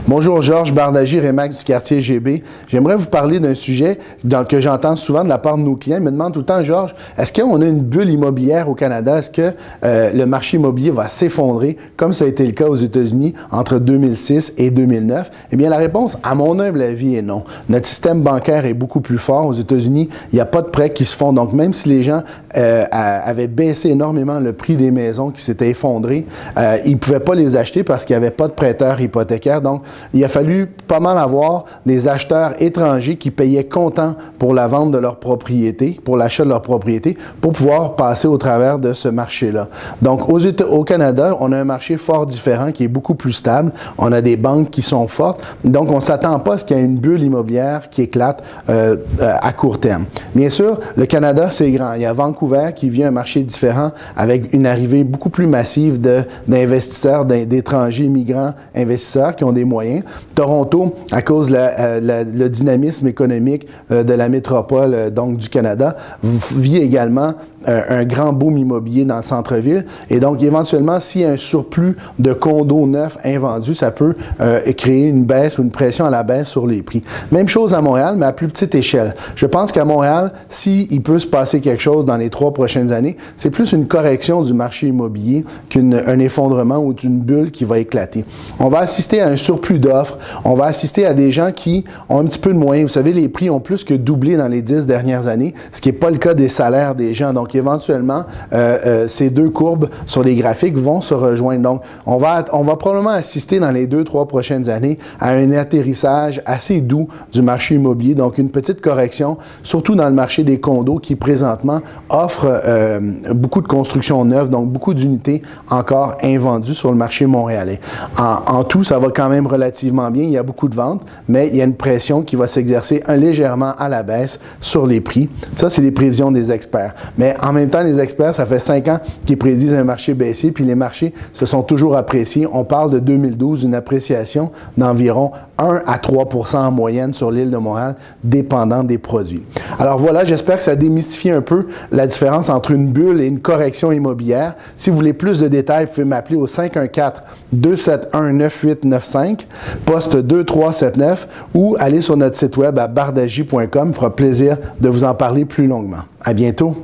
Bonjour Georges Bardagy, Remax du quartier GB. J'aimerais vous parler d'un sujet que j'entends souvent de la part de nos clients. Ils me demandent tout le temps, Georges, est-ce qu'on a une bulle immobilière au Canada? Est-ce que le marché immobilier va s'effondrer comme ça a été le cas aux États-Unis entre 2006 et 2009? Eh bien, la réponse, à mon humble avis, est non. Notre système bancaire est beaucoup plus fort. Aux États-Unis, il n'y a pas de prêts qui se font. Donc, même si les gens avaient baissé énormément le prix des maisons qui s'étaient effondrées, ils ne pouvaient pas les acheter parce qu'il n'y avait pas de prêteurs hypothécaires. Donc, il a fallu pas mal avoir des acheteurs étrangers qui payaient comptant pour la vente de leur propriété, pour l'achat de leur propriété, pour pouvoir passer au travers de ce marché-là. Donc, au Canada, on a un marché fort différent qui est beaucoup plus stable. On a des banques qui sont fortes. Donc, on ne s'attend pas à ce qu'il y ait une bulle immobilière qui éclate à court terme. Bien sûr, le Canada, c'est grand. Il y a Vancouver qui vit un marché différent avec une arrivée beaucoup plus massive d'investisseurs, d'étrangers, migrants, investisseurs qui ont des moyens. Toronto, à cause le dynamisme économique de la métropole donc du Canada, vit également un grand boom immobilier dans le centre-ville. Et donc, éventuellement, s'il y a un surplus de condos neufs invendus, ça peut créer une baisse ou une pression à la baisse sur les prix. Même chose à Montréal, mais à plus petite échelle. Je pense qu'à Montréal, s'il peut se passer quelque chose dans les 3 prochaines années, c'est plus une correction du marché immobilier qu'un effondrement ou une bulle qui va éclater. On va assister à un surplus d'offres. On va assister à des gens qui ont un petit peu de moyens. Vous savez, les prix ont plus que doublé dans les 10 dernières années, ce qui n'est pas le cas des salaires des gens. Donc, éventuellement, ces deux courbes sur les graphiques vont se rejoindre. Donc, on va probablement assister dans les 2-3 prochaines années à un atterrissage assez doux du marché immobilier. Donc, une petite correction, surtout dans le marché des condos qui, présentement, offre beaucoup de constructions neuves, donc beaucoup d'unités encore invendues sur le marché montréalais. En tout, ça va quand même relativement bien. Il y a beaucoup de ventes, mais il y a une pression qui va s'exercer légèrement à la baisse sur les prix. Ça, c'est les prévisions des experts. Mais en même temps, les experts, ça fait 5 ans qu'ils prédisent un marché baissier, puis les marchés se sont toujours appréciés. On parle de 2012, une appréciation d'environ 1 à 3 % en moyenne sur l'île de Montréal, dépendant des produits. Alors voilà, j'espère que ça démystifie un peu la différence entre une bulle et une correction immobilière. Si vous voulez plus de détails, vous pouvez m'appeler au 514-271-9895, poste 2379, ou aller sur notre site web à bardagy.com. Il me fera plaisir de vous en parler plus longuement. À bientôt!